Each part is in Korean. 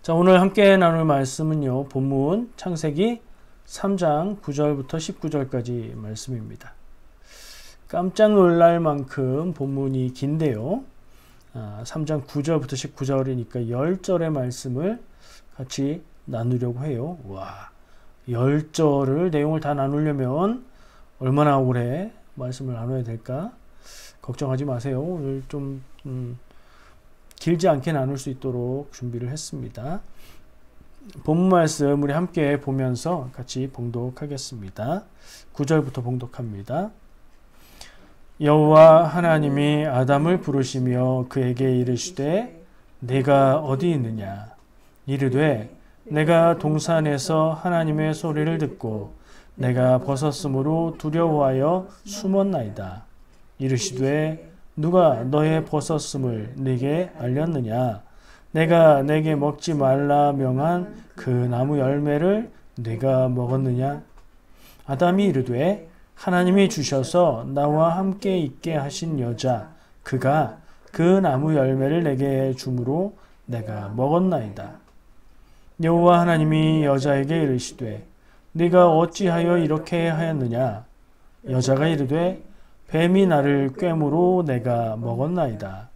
자, 오늘 함께 나눌 말씀은요, 본문 창세기 3장 9절부터 19절까지 말씀입니다. 깜짝 놀랄 만큼 본문이 긴데요. 3장 9절부터 19절이니까 10절의 말씀을 같이 나누려고 해요. 와, 10절을 내용을 다 나누려면 얼마나 오래 말씀을 나눠야 될까? 걱정하지 마세요. 오늘 좀 길지 않게 나눌 수 있도록 준비를 했습니다. 본문 말씀 우리 함께 보면서 같이 봉독하겠습니다. 9절부터 봉독합니다. 여호와 하나님이 아담을 부르시며 그에게 이르시되 내가 어디 있느냐? 이르되 내가 동산에서 하나님의 소리를 듣고 내가 벗었으므로 두려워하여 숨었나이다. 이르시되 누가 너의 벗었음을 네게 알렸느냐? 내가 내게 먹지 말라 명한 그 나무 열매를 네가 먹었느냐? 아담이 이르되 하나님이 주셔서 나와 함께 있게 하신 여자 그가 그 나무 열매를 내게 주므로 내가 먹었나이다. 여호와 하나님이 여자에게 이르시되 네가 어찌하여 이렇게 하였느냐? 여자가 이르되 뱀이 나를 꿰므로 내가 먹었나이다.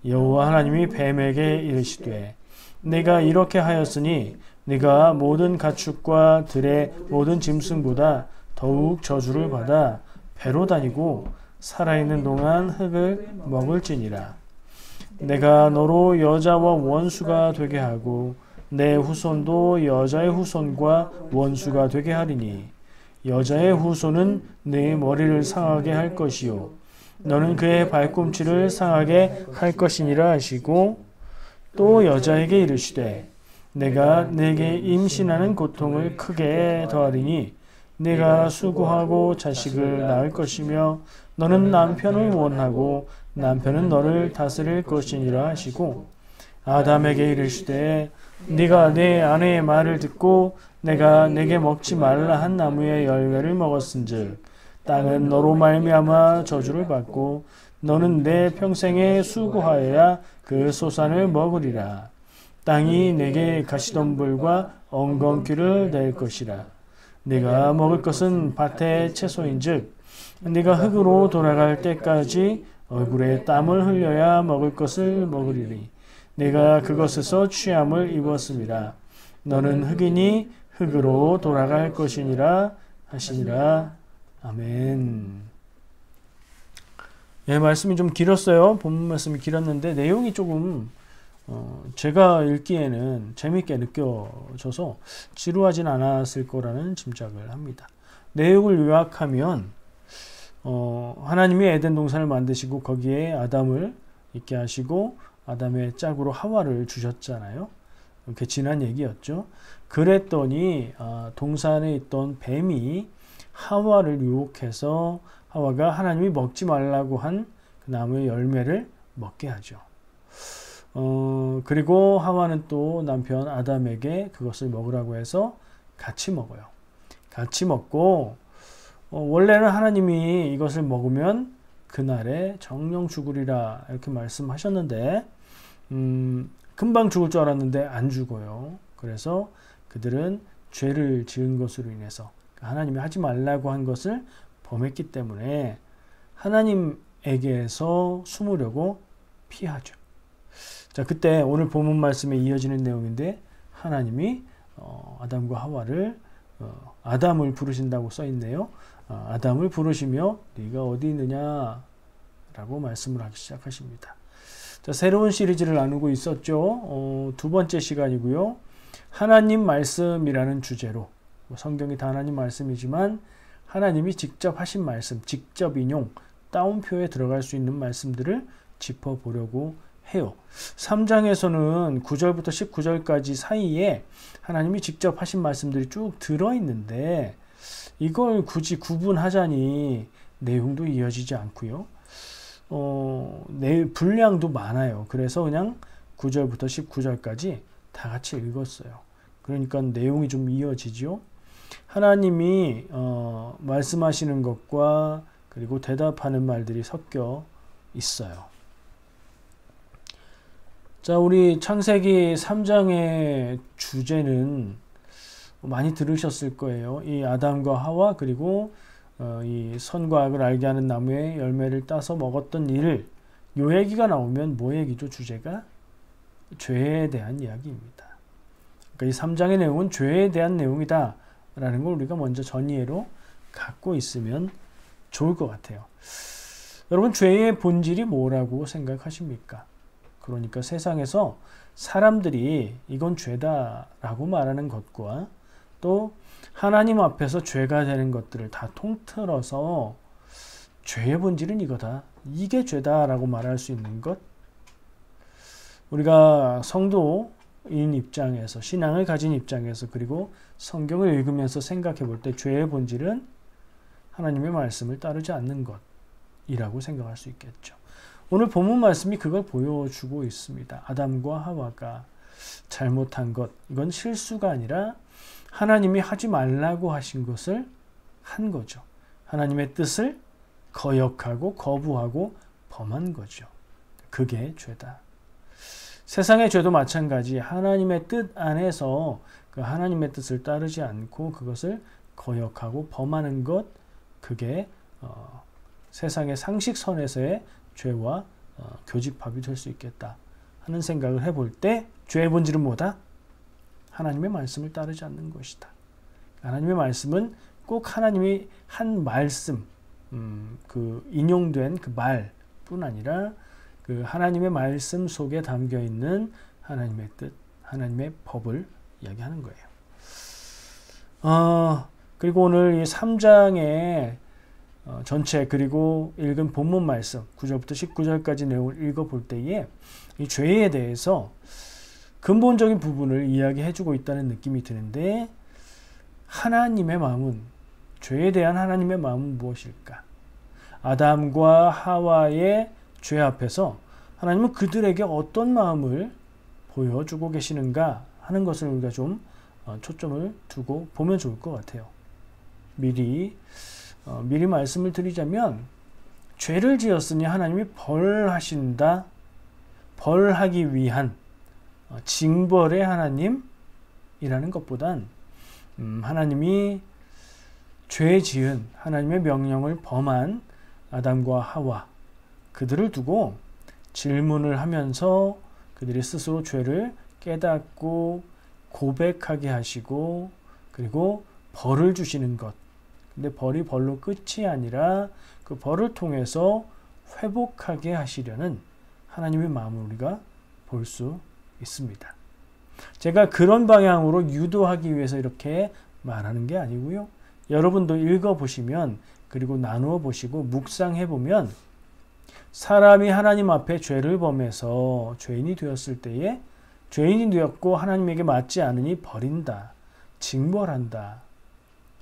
여호와 하나님이 뱀에게 이르시되 내가 이렇게 하였으니 네가 모든 가축과 들의 모든 짐승보다 더욱 저주를 받아 배로 다니고 살아있는 동안 흙을 먹을지니라. 내가 너로 여자와 원수가 되게 하고 내 후손도 여자의 후손과 원수가 되게 하리니 여자의 후손은 네 머리를 상하게 할 것이요 너는 그의 발꿈치를 상하게 할 것이니라 하시고 또 여자에게 이르시되 내가 네게 임신하는 고통을 크게 더하리니 네가 수고하고 자식을 낳을 것이며 너는 남편을 원하고 남편은 너를 다스릴 것이니라 하시고 아담에게 이르시되 네가 내 아내의 말을 듣고 내가 내게 먹지 말라 한 나무의 열매를 먹었은즉 땅은 너로 말미암아 저주를 받고 너는 내 평생에 수고하여야 그 소산을 먹으리라. 땅이 내게 가시덤불과 엉겅퀴를 낼 것이라. 네가 먹을 것은 밭의 채소인즉 네가 흙으로 돌아갈 때까지 얼굴에 땀을 흘려야 먹을 것을 먹으리니 네가 그것에서 취함을 입었음이라. 너는 흙이니 흙으로 돌아갈 것이니라 하시니라. 아멘. 예, 말씀이 좀 길었어요. 본문 말씀이 길었는데 내용이 조금 제가 읽기에는 재밌게 느껴져서 지루하진 않았을 거라는 짐작을 합니다. 내용을 요약하면 하나님이 에덴 동산을 만드시고 거기에 아담을 있게 하시고 아담의 짝으로 하와를 주셨잖아요. 이렇게 지난 얘기였죠. 그랬더니 동산에 있던 뱀이 하와를 유혹해서 하와가 하나님이 먹지 말라고 한 그 나무의 열매를 먹게 하죠. 그리고 하와는 또 남편 아담에게 그것을 먹으라고 해서 같이 먹어요. 같이 먹고 원래는 하나님이 이것을 먹으면 그날에 정령 죽으리라 이렇게 말씀하셨는데 금방 죽을 줄 알았는데 안 죽어요. 그래서 그들은 죄를 지은 것으로 인해서 하나님이 하지 말라고 한 것을 범했기 때문에 하나님에게서 숨으려고 피하죠. 자, 그때 오늘 본문 말씀에 이어지는 내용인데 하나님이 아담과 하와를 아담을 부르신다고 써 있네요. 아담을 부르시며 네가 어디 있느냐 라고 말씀을 하기 시작하십니다. 자, 새로운 시리즈를 나누고 있었죠. 두 번째 시간이고요. 하나님 말씀이라는 주제로 성경이 다 하나님 말씀이지만 하나님이 직접 하신 말씀, 직접 인용, 따옴표에 들어갈 수 있는 말씀들을 짚어보려고 해요. 3장에서는 9절부터 19절까지 사이에 하나님이 직접 하신 말씀들이 쭉 들어있는데 이걸 굳이 구분하자니 내용도 이어지지 않고요. 분량도 많아요. 그래서 그냥 9절부터 19절까지 다 같이 읽었어요. 그러니까 내용이 좀 이어지죠. 하나님이 말씀하시는 것과 그리고 대답하는 말들이 섞여 있어요. 자, 우리 창세기 3장의 주제는 많이 들으셨을 거예요. 이 아담과 하와 그리고 이 선과 악을 알게 하는 나무의 열매를 따서 먹었던 일을, 요 얘기가 나오면 뭐 얘기죠? 주제가 죄에 대한 이야기입니다. 그러니까 이 3장의 내용은 죄에 대한 내용이다 라는 걸 우리가 먼저 전이해로 갖고 있으면 좋을 것 같아요. 여러분, 죄의 본질이 뭐라고 생각하십니까? 그러니까 세상에서 사람들이 이건 죄다라고 말하는 것과 또 하나님 앞에서 죄가 되는 것들을 다 통틀어서 죄의 본질은 이거다, 이게 죄다라고 말할 수 있는 것, 우리가 성도인 입장에서, 신앙을 가진 입장에서, 그리고 성경을 읽으면서 생각해 볼 때 죄의 본질은 하나님의 말씀을 따르지 않는 것이라고 생각할 수 있겠죠. 오늘 본문 말씀이 그걸 보여주고 있습니다. 아담과 하와가 잘못한 것, 이건 실수가 아니라 하나님이 하지 말라고 하신 것을 한 거죠. 하나님의 뜻을 거역하고 거부하고 범한 거죠. 그게 죄다. 세상의 죄도 마찬가지, 하나님의 뜻 안에서 그 하나님의 뜻을 따르지 않고 그것을 거역하고 범하는 것, 그게 세상의 상식선에서의 죄와 교집합이 될 수 있겠다 하는 생각을 해볼 때 죄의 본질은 뭐다? 하나님의 말씀을 따르지 않는 것이다. 하나님의 말씀은 꼭 하나님이 한 말씀, 그 인용된 그 말뿐 아니라 그 하나님의 말씀 속에 담겨 있는 하나님의 뜻, 하나님의 법을 이야기하는 거예요. 그리고 오늘 이 3장의 전체 그리고 읽은 본문 말씀 9절부터 19절까지 내용을 읽어볼 때에 이 죄에 대해서 근본적인 부분을 이야기해주고 있다는 느낌이 드는데, 하나님의 마음은, 죄에 대한 하나님의 마음은 무엇일까? 아담과 하와의 죄 앞에서 하나님은 그들에게 어떤 마음을 보여주고 계시는가 하는 것을 우리가 좀 초점을 두고 보면 좋을 것 같아요. 미리 말씀을 드리자면, 죄를 지었으니 하나님이 벌하신다, 벌하기 위한 징벌의 하나님이라는 것보단 하나님이 죄 지은, 하나님의 명령을 범한 아담과 하와, 그들을 두고 질문을 하면서 그들이 스스로 죄를 깨닫고 고백하게 하시고, 그리고 벌을 주시는 것. 근데 벌이 벌로 끝이 아니라 그 벌을 통해서 회복하게 하시려는 하나님의 마음을 우리가 볼 수 있습니다. 제가 그런 방향으로 유도하기 위해서 이렇게 말하는 게 아니고요. 여러분도 읽어보시면, 그리고 나누어 보시고 묵상해 보면, 사람이 하나님 앞에 죄를 범해서 죄인이 되었을 때에 죄인이 되었고 하나님에게 맞지 않으니 버린다, 징벌한다,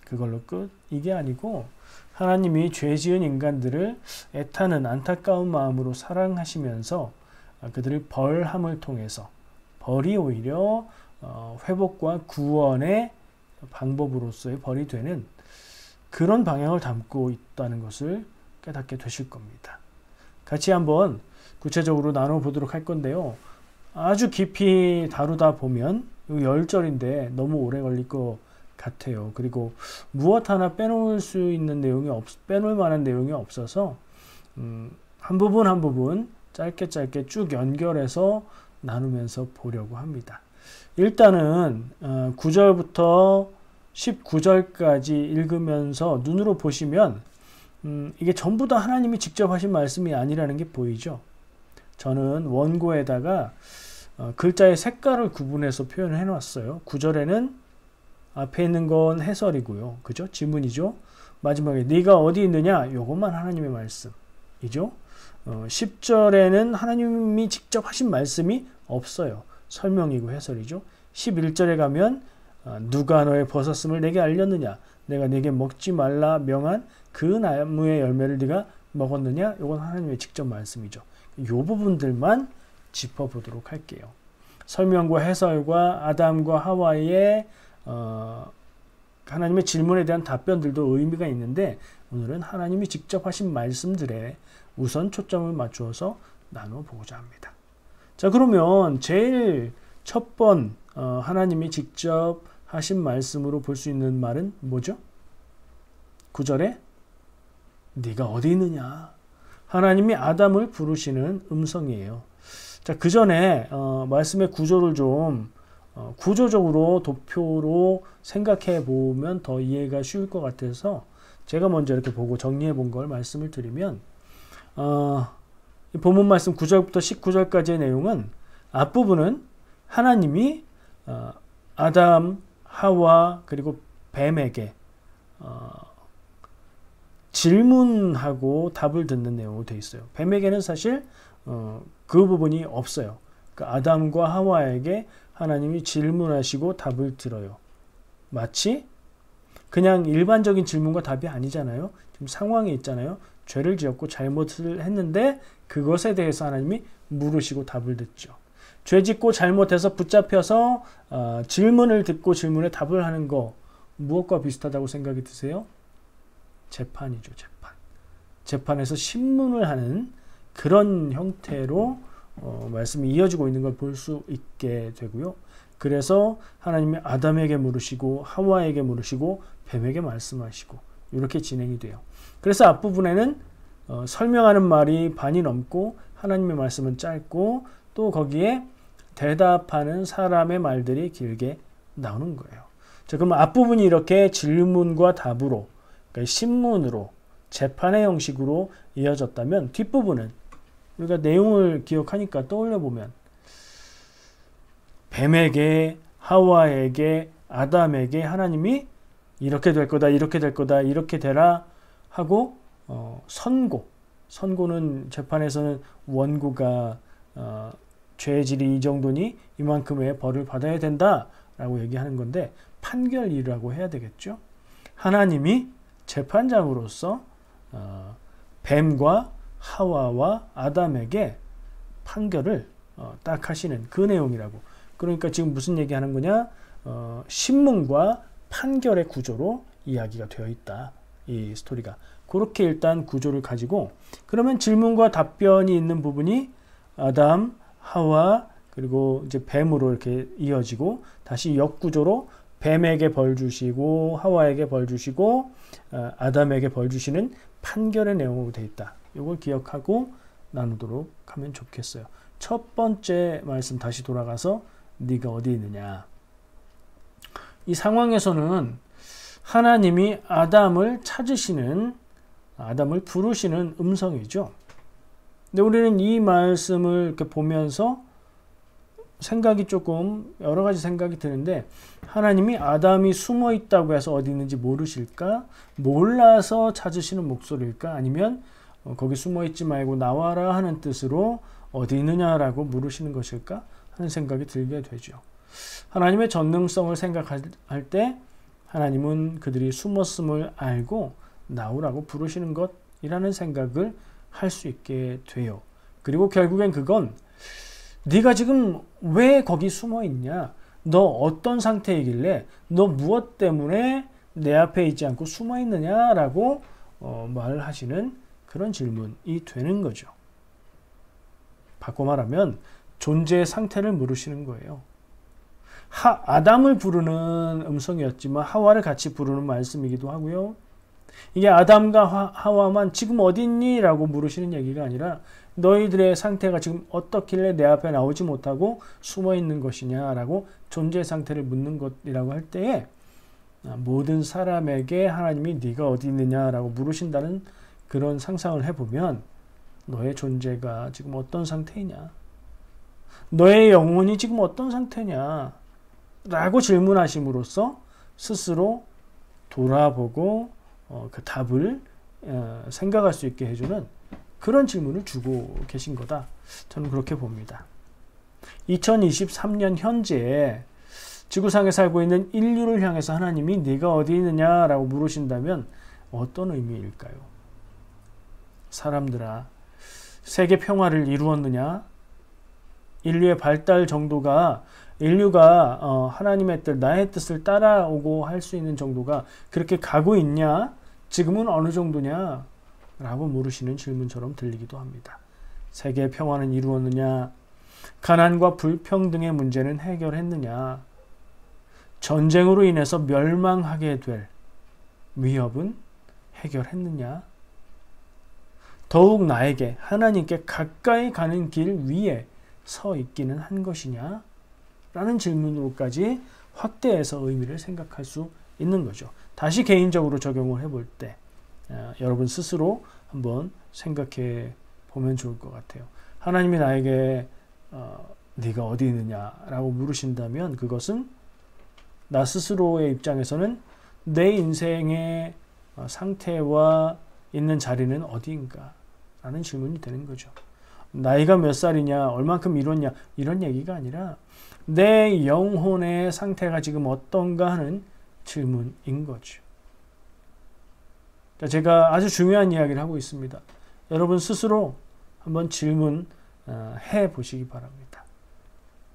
그걸로 끝, 이게 아니고 하나님이 죄 지은 인간들을 애타는 안타까운 마음으로 사랑하시면서 그들을 벌함을 통해서, 벌이 오히려 회복과 구원의 방법으로서의 벌이 되는 그런 방향을 담고 있다는 것을 깨닫게 되실 겁니다. 같이 한번 구체적으로 나눠보도록 할 건데요. 아주 깊이 다루다 보면 10절인데 너무 오래 걸릴 것 같아요. 그리고 무엇 하나 빼놓을 수 있는 내용이 빼놓을 만한 내용이 없어서 한 부분 한 부분 짧게 쭉 연결해서 나누면서 보려고 합니다. 일단은 9절부터 19절까지 읽으면서 눈으로 보시면 이게 전부 다 하나님이 직접 하신 말씀이 아니라는 게 보이죠. 저는 원고에다가 글자의 색깔을 구분해서 표현을 해놨어요. 9절에는 앞에 있는 건 해설이고요. 그죠? 지문이죠. 마지막에 네가 어디 있느냐? 요것만 하나님의 말씀이죠. 10절에는 하나님이 직접 하신 말씀이 없어요. 설명이고 해설이죠. 11절에 가면 누가 너의 벗었음을 내게 알렸느냐? 내가 내게 먹지 말라 명한 그 나무의 열매를 네가 먹었느냐? 요건 하나님의 직접 말씀이죠. 요 부분들만 짚어보도록 할게요. 설명과 해설과 아담과 하와의 하나님의 질문에 대한 답변들도 의미가 있는데, 오늘은 하나님이 직접 하신 말씀들에 우선 초점을 맞추어서 나누어 보고자 합니다. 자, 그러면 제일 첫 번 하나님이 직접 하신 말씀으로 볼 수 있는 말은 뭐죠? 9절에 네가 어디 있느냐. 하나님이 아담을 부르시는 음성이에요. 자, 그 전에 말씀의 구조를 좀 구조적으로 도표로 생각해 보면 더 이해가 쉬울 것 같아서 제가 먼저 이렇게 보고 정리해 본 걸 말씀을 드리면 이 본문 말씀 9절부터 19절까지의 내용은 앞부분은 하나님이 아담, 하와 그리고 뱀에게 질문하고 답을 듣는 내용으로 되어 있어요. 뱀에게는 사실 그 부분이 없어요. 그러니까 아담과 하와에게 하나님이 질문하시고 답을 들어요. 마치 그냥 일반적인 질문과 답이 아니잖아요. 지금 상황이 있잖아요. 죄를 지었고 잘못을 했는데 그것에 대해서 하나님이 물으시고 답을 듣죠. 죄 짓고 잘못해서 붙잡혀서 질문을 듣고 질문에 답을 하는 거 무엇과 비슷하다고 생각이 드세요? 재판이죠. 재판. 재판에서 신문을 하는 그런 형태로 말씀이 이어지고 있는 걸 볼 수 있게 되고요. 그래서 하나님이 아담에게 물으시고 하와에게 물으시고 뱀에게 말씀하시고 이렇게 진행이 돼요. 그래서 앞부분에는 설명하는 말이 반이 넘고 하나님의 말씀은 짧고 또 거기에 대답하는 사람의 말들이 길게 나오는 거예요. 자, 그럼 앞부분이 이렇게 질문과 답으로 그러니까 신문으로 재판의 형식으로 이어졌다면 뒷부분은 우리가 내용을 기억하니까 떠올려 보면 뱀에게 하와에게 아담에게 하나님이 이렇게 될 거다 이렇게 될 거다 이렇게 되라 하고 선고는 재판에서는 원고가 죄질이 이 정도니 이만큼의 벌을 받아야 된다라고 얘기하는 건데 판결이라고 해야 되겠죠. 하나님이 재판장으로서 뱀과 하와와 아담에게 판결을 딱 하시는 그 내용이라고. 그러니까 지금 무슨 얘기하는 거냐? 신문과 판결의 구조로 이야기가 되어 있다. 이 스토리가. 그렇게 일단 구조를 가지고 그러면 질문과 답변이 있는 부분이 아담, 하와 그리고 이제 뱀으로 이렇게 이어지고 다시 역구조로 뱀에게 벌 주시고 하와에게 벌 주시고 아담에게 벌 주시는 판결의 내용으로 되어 있다. 이걸 기억하고 나누도록 하면 좋겠어요. 첫 번째 말씀 다시 돌아가서 네가 어디 있느냐. 이 상황에서는 하나님이 아담을 찾으시는 아담을 부르시는 음성이죠. 근데 우리는 이 말씀을 이렇게 보면서 생각이 조금 여러 가지 생각이 드는데 하나님이 아담이 숨어 있다고 해서 어디 있는지 모르실까? 몰라서 찾으시는 목소리일까? 아니면 거기 숨어 있지 말고 나와라 하는 뜻으로 어디 있느냐라고 물으시는 것일까? 하는 생각이 들게 되죠. 하나님의 전능성을 생각할 때 하나님은 그들이 숨었음을 알고 나오라고 부르시는 것이라는 생각을 할 수 있게 돼요. 그리고 결국엔 그건 네가 지금 왜 거기 숨어 있냐? 너 어떤 상태이길래 너 무엇 때문에 내 앞에 있지 않고 숨어 있느냐라고 말하시는 그런 질문이 되는 거죠. 바꿔 말하면 존재의 상태를 물으시는 거예요. 아담을 부르는 음성이었지만 하와를 같이 부르는 말씀이기도 하고요. 이게 아담과 하와만 지금 어디 있니? 라고 물으시는 얘기가 아니라 너희들의 상태가 지금 어떻길래 내 앞에 나오지 못하고 숨어 있는 것이냐라고 존재 상태를 묻는 것이라고 할 때에 모든 사람에게 하나님이 네가 어디 있느냐라고 물으신다는 그런 상상을 해보면 너의 존재가 지금 어떤 상태이냐? 너의 영혼이 지금 어떤 상태냐? 라고 질문하심으로써 스스로 돌아보고 그 답을 생각할 수 있게 해주는 그런 질문을 주고 계신 거다. 저는 그렇게 봅니다. 2023년 현재 지구상에 살고 있는 인류를 향해서 하나님이 네가 어디 있느냐라고 물으신다면 어떤 의미일까요? 사람들아, 세계 평화를 이루었느냐? 인류의 발달 정도가 인류가 하나님의 뜻, 나의 뜻을 따라오고 할 수 있는 정도가 그렇게 가고 있냐? 지금은 어느 정도냐? 라고 물으시는 질문처럼 들리기도 합니다. 세계 평화는 이루었느냐? 가난과 불평등의 문제는 해결했느냐? 전쟁으로 인해서 멸망하게 될 위협은 해결했느냐? 더욱 나에게 하나님께 가까이 가는 길 위에 서 있기는 한 것이냐? 라는 질문으로까지 확대해서 의미를 생각할 수 있는 거죠. 다시 개인적으로 적용을 해볼 때 여러분 스스로 한번 생각해 보면 좋을 것 같아요. 하나님이 나에게 네가 어디 있느냐라고 물으신다면 그것은 나 스스로의 입장에서는 내 인생의 상태와 있는 자리는 어디인가 라는 질문이 되는 거죠. 나이가 몇 살이냐, 얼만큼 이뤘냐 이런 얘기가 아니라 내 영혼의 상태가 지금 어떤가 하는 질문인 거죠. 제가 아주 중요한 이야기를 하고 있습니다. 여러분 스스로 한번 질문해 보시기 바랍니다.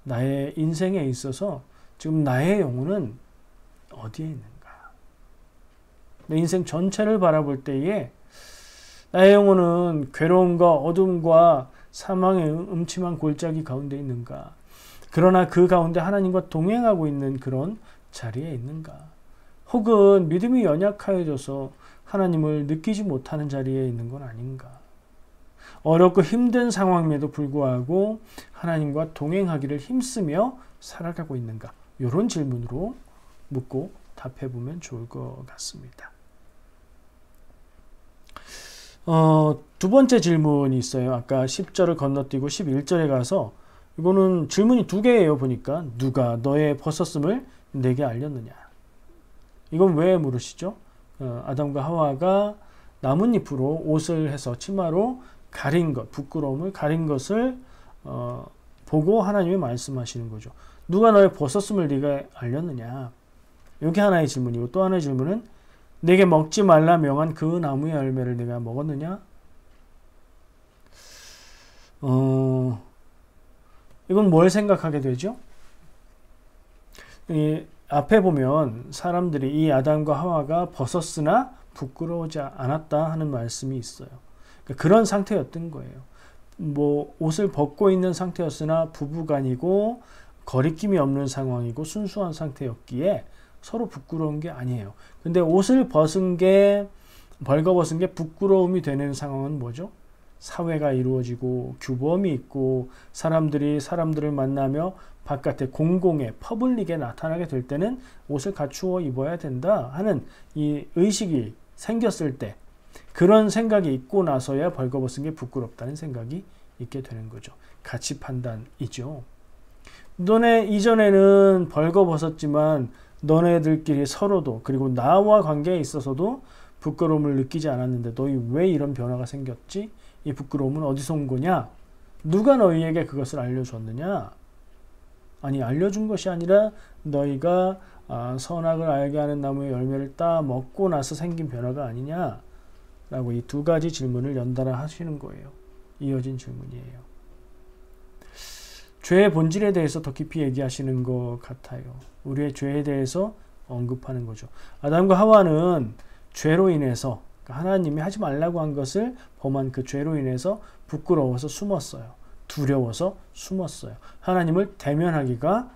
나의 인생에 있어서 지금 나의 영혼은 어디에 있는가? 내 인생 전체를 바라볼 때에 나의 영혼은 괴로움과 어둠과 사망의 음침한 골짜기 가운데 있는가? 그러나 그 가운데 하나님과 동행하고 있는 그런 자리에 있는가? 혹은 믿음이 연약하여져서 하나님을 느끼지 못하는 자리에 있는 건 아닌가? 어렵고 힘든 상황임에도 불구하고 하나님과 동행하기를 힘쓰며 살아가고 있는가? 이런 질문으로 묻고 답해보면 좋을 것 같습니다. 두 번째 질문이 있어요. 아까 10절을 건너뛰고 11절에 가서 이거는 질문이 두 개예요. 보니까 누가 너의 벗었음을 내게 알렸느냐. 이건 왜 물으시죠? 아담과 하와가 나뭇잎으로 옷을 해서 치마로 가린 것, 부끄러움을 가린 것을 보고 하나님이 말씀하시는 거죠. 누가 너의 벗었음을 네가 알렸느냐. 이게 하나의 질문이고 또 하나의 질문은 내게 먹지 말라 명한 그 나무의 열매를 내가 먹었느냐? 이건 뭘 생각하게 되죠? 이 앞에 보면 사람들이 이 아담과 하와가 벗었으나 부끄러워하지 않았다 하는 말씀이 있어요. 그러니까 그런 상태였던 거예요. 뭐 옷을 벗고 있는 상태였으나 부부간이고 거리낌이 없는 상황이고 순수한 상태였기에 서로 부끄러운 게 아니에요. 근데 옷을 벌거벗은 게 부끄러움이 되는 상황은 뭐죠? 사회가 이루어지고 규범이 있고 사람들이 사람들을 만나며 바깥에 공공에 퍼블릭에 나타나게 될 때는 옷을 갖추어 입어야 된다 하는 이 의식이 생겼을 때 그런 생각이 있고 나서야 벌거벗은 게 부끄럽다는 생각이 있게 되는 거죠. 가치 판단이죠. 너네 이전에는 벌거벗었지만 너네들끼리 서로도 그리고 나와 관계에 있어서도 부끄러움을 느끼지 않았는데 너희 왜 이런 변화가 생겼지? 이 부끄러움은 어디서 온 거냐? 누가 너희에게 그것을 알려줬느냐? 아니 알려준 것이 아니라 너희가 선악을 알게 하는 나무의 열매를 따 먹고 나서 생긴 변화가 아니냐? 라고 이 두 가지 질문을 연달아 하시는 거예요. 이어진 질문이에요. 죄의 본질에 대해서 더 깊이 얘기하시는 것 같아요. 우리의 죄에 대해서 언급하는 거죠. 아담과 하와는 죄로 인해서 하나님이 하지 말라고 한 것을 범한 그 죄로 인해서 부끄러워서 숨었어요. 두려워서 숨었어요. 하나님을 대면하기가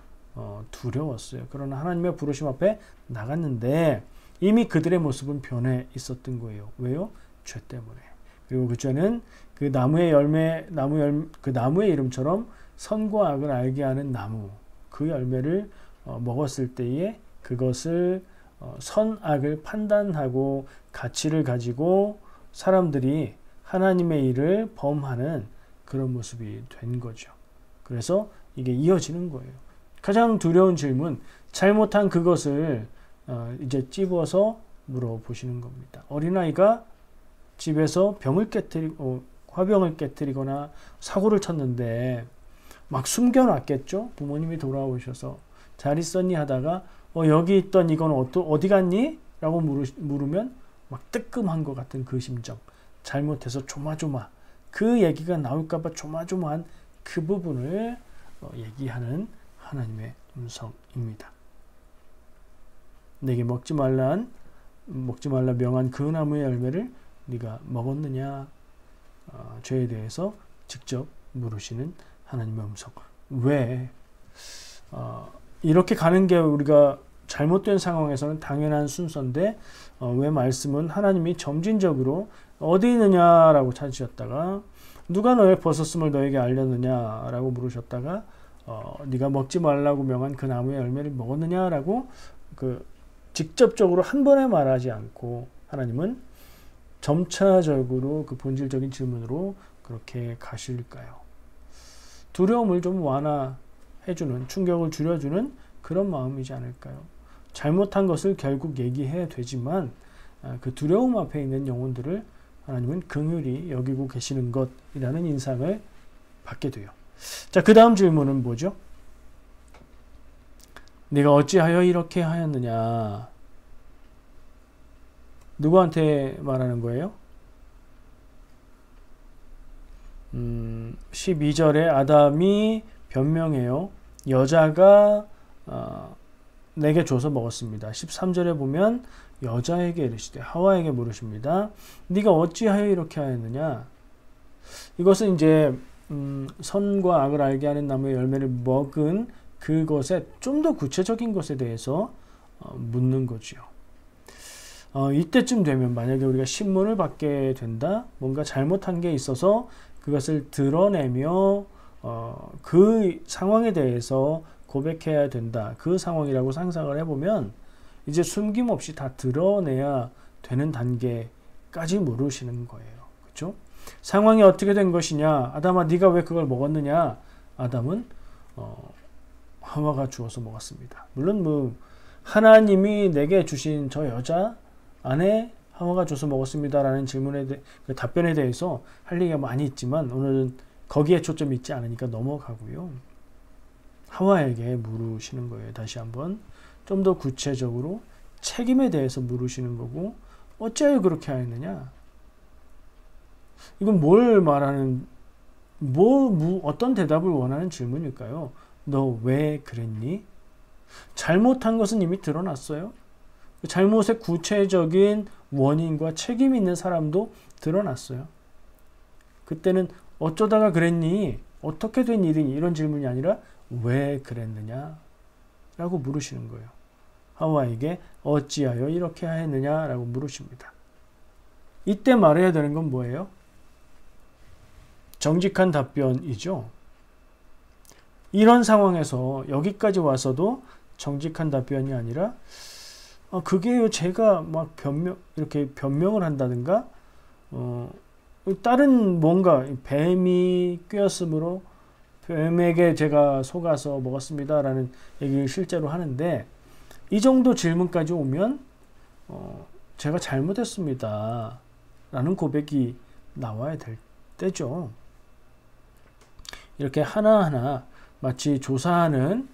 두려웠어요. 그러나 하나님의 부르심 앞에 나갔는데 이미 그들의 모습은 변해 있었던 거예요. 왜요? 죄 때문에. 그리고 그 죄는 그 나무의 그 나무의 이름처럼 선과 악을 알게 하는 나무, 그 열매를 먹었을 때에 그것을 선악을 판단하고 가치를 가지고 사람들이 하나님의 일을 범하는 그런 모습이 된 거죠. 그래서 이게 이어지는 거예요. 가장 두려운 질문, 잘못한 그것을 이제 찝어서 물어보시는 겁니다. 어린아이가 집에서 화병을 깨뜨리거나 사고를 쳤는데 막 숨겨놨겠죠? 부모님이 돌아오셔서 잘 있었니? 하다가 여기 있던 이건 어디 갔니? 라고 물으면 막 뜨끔한 것 같은 그 심정, 잘못해서 조마조마 그 얘기가 나올까봐 조마조마한 그 부분을 얘기하는 하나님의 음성입니다. 내게 먹지 말라 명한 그 나무의 열매를 네가 먹었느냐? 죄에 대해서 직접 물으시는 하나님의 음성. 왜? 이렇게 가는 게 우리가 잘못된 상황에서는 당연한 순서인데 왜 말씀은 하나님이 점진적으로 어디 있느냐라고 찾으셨다가 누가 너의 벗었음을 너에게 알렸느냐라고 물으셨다가 네가 먹지 말라고 명한 그 나무의 열매를 먹었느냐라고 직접적으로 한 번에 말하지 않고 하나님은 점차적으로 그 본질적인 질문으로 그렇게 가실까요? 두려움을 좀 완화해주는, 충격을 줄여주는 그런 마음이지 않을까요? 잘못한 것을 결국 얘기해야 되지만 그 두려움 앞에 있는 영혼들을 하나님은 긍휼히 여기고 계시는 것이라는 인상을 받게 돼요. 자, 그 다음 질문은 뭐죠? 네가 어찌하여 이렇게 하였느냐? 누구한테 말하는 거예요? 12절에 아담이 변명해요. 여자가 내게 줘서 먹었습니다. 13절에 보면 여자에게 이르시되 하와에게 물으십니다. 네가 어찌하여 이렇게 하였느냐? 이것은 이제 선과 악을 알게 하는 나무의 열매를 먹은 그것에 좀 더 구체적인 것에 대해서 묻는 거지요. 이때쯤 되면 만약에 우리가 신문을 받게 된다, 뭔가 잘못한 게 있어서 그것을 드러내며 그 상황에 대해서 고백해야 된다. 그 상황이라고 상상을 해보면 이제 숨김없이 다 드러내야 되는 단계까지 물으시는 거예요. 그렇죠? 상황이 어떻게 된 것이냐? 아담아, 네가 왜 그걸 먹었느냐? 아담은 하와가 주어서 먹었습니다. 물론 하나님이 내게 주신 저 여자 안에 하와가 줘서 먹었습니다라는 그 답변에 대해서 할 얘기가 많이 있지만 오늘은 거기에 초점이 있지 않으니까 넘어가고요. 하와에게 물으시는 거예요. 다시 한번 좀 더 구체적으로 책임에 대해서 물으시는 거고, 어찌하여 그렇게 하였느냐? 이건 뭘 말하는, 어떤 대답을 원하는 질문일까요? 너 왜 그랬니? 잘못한 것은 이미 드러났어요. 잘못의 구체적인 원인과 책임 있는 사람도 드러났어요. 그때는 어쩌다가 그랬니? 어떻게 된 일이니? 이런 질문이 아니라 왜 그랬느냐? 라고 물으시는 거예요. 하와에게 어찌하여 이렇게 하였느냐? 라고 물으십니다. 이때 말해야 되는 건 뭐예요? 정직한 답변이죠. 이런 상황에서 여기까지 와서도 정직한 답변이 아니라 그게요, 제가 막 이렇게 변명을 한다든가, 다른 뭔가, 뱀이 꿰었으므로 뱀에게 제가 속아서 먹었습니다라는 얘기를 실제로 하는데, 이 정도 질문까지 오면, 제가 잘못했습니다. 라는 고백이 나와야 될 때죠. 이렇게 하나하나 마치 조사하는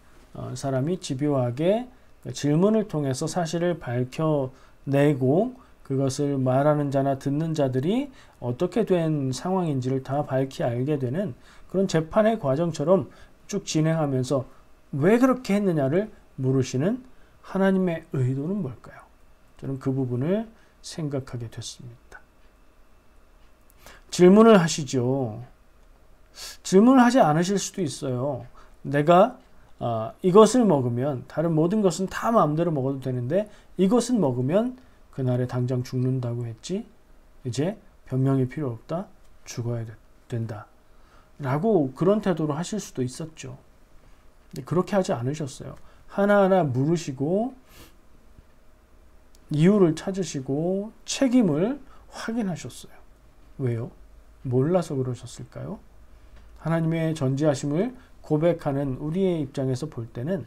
사람이 집요하게 질문을 통해서 사실을 밝혀내고 그것을 말하는 자나 듣는 자들이 어떻게 된 상황인지를 다 밝히 알게 되는 그런 재판의 과정처럼 쭉 진행하면서 왜 그렇게 했느냐를 물으시는 하나님의 의도는 뭘까요? 저는 그 부분을 생각하게 됐습니다. 질문을 하시죠. 질문을 하지 않으실 수도 있어요. 내가 이것을 먹으면 다른 모든 것은 다 마음대로 먹어도 되는데 이것은 먹으면 그날에 당장 죽는다고 했지, 이제 변명이 필요 없다, 죽어야 된다 라고 그런 태도로 하실 수도 있었죠. 그렇게 하지 않으셨어요. 하나하나 물으시고 이유를 찾으시고 책임을 확인하셨어요. 왜요? 몰라서 그러셨을까요? 하나님의 전지하심을 고백하는 우리의 입장에서 볼 때는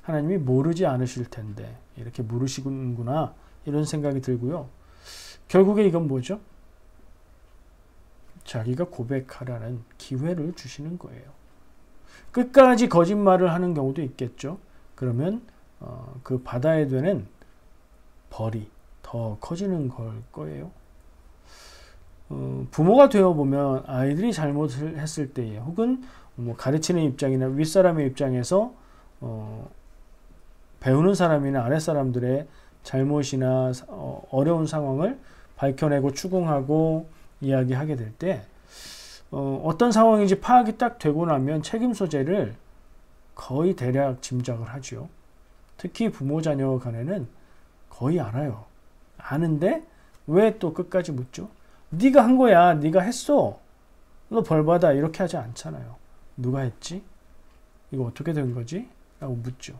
하나님이 모르지 않으실 텐데 이렇게 물으시는구나 이런 생각이 들고요. 결국에 이건 뭐죠? 자기가 고백하라는 기회를 주시는 거예요. 끝까지 거짓말을 하는 경우도 있겠죠. 그러면 그 받아야 되는 벌이 더 커지는 걸 거예요. 부모가 되어보면 아이들이 잘못을 했을 때에 혹은 가르치는 입장이나 윗사람의 입장에서 배우는 사람이나 아랫사람들의 잘못이나 어려운 상황을 밝혀내고 추궁하고 이야기하게 될 때 어떤 상황인지 파악이 딱 되고 나면 책임 소재를 거의 대략 짐작을 하죠. 특히 부모 자녀 간에는 거의 알아요. 아는데 왜 또 끝까지 묻죠? 네가 한 거야. 네가 했어. 너 벌 받아. 이렇게 하지 않잖아요. 누가 했지? 이거 어떻게 된 거지? 라고 묻죠.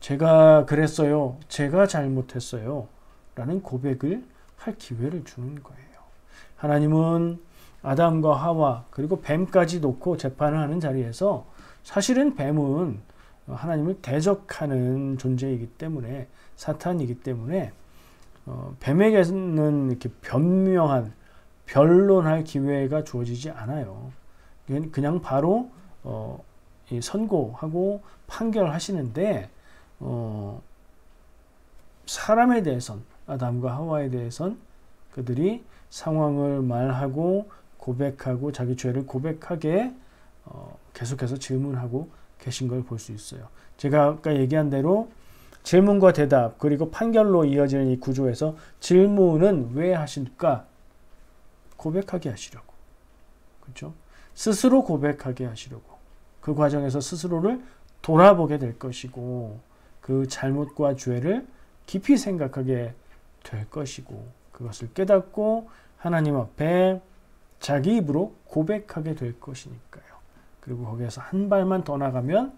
제가 그랬어요. 제가 잘못했어요. 라는 고백을 할 기회를 주는 거예요. 하나님은 아담과 하와 그리고 뱀까지 놓고 재판을 하는 자리에서 사실은 뱀은 하나님을 대적하는 존재이기 때문에 사탄이기 때문에 뱀에게는 이렇게 변명한 변론할 기회가 주어지지 않아요. 그냥 바로 선고하고 판결하시는데 사람에 대해선 아담과 하와에 대해선 그들이 상황을 말하고 고백하고 자기 죄를 고백하게 계속해서 질문하고 계신 걸 볼 수 있어요. 제가 아까 얘기한 대로 질문과 대답 그리고 판결로 이어지는 이 구조에서 질문은 왜 하실까? 고백하게 하시려고. 그렇죠? 스스로 고백하게 하시려고. 그 과정에서 스스로를 돌아보게 될 것이고 그 잘못과 죄를 깊이 생각하게 될 것이고 그것을 깨닫고 하나님 앞에 자기 입으로 고백하게 될 것이니까요. 그리고 거기에서 한 발만 더 나가면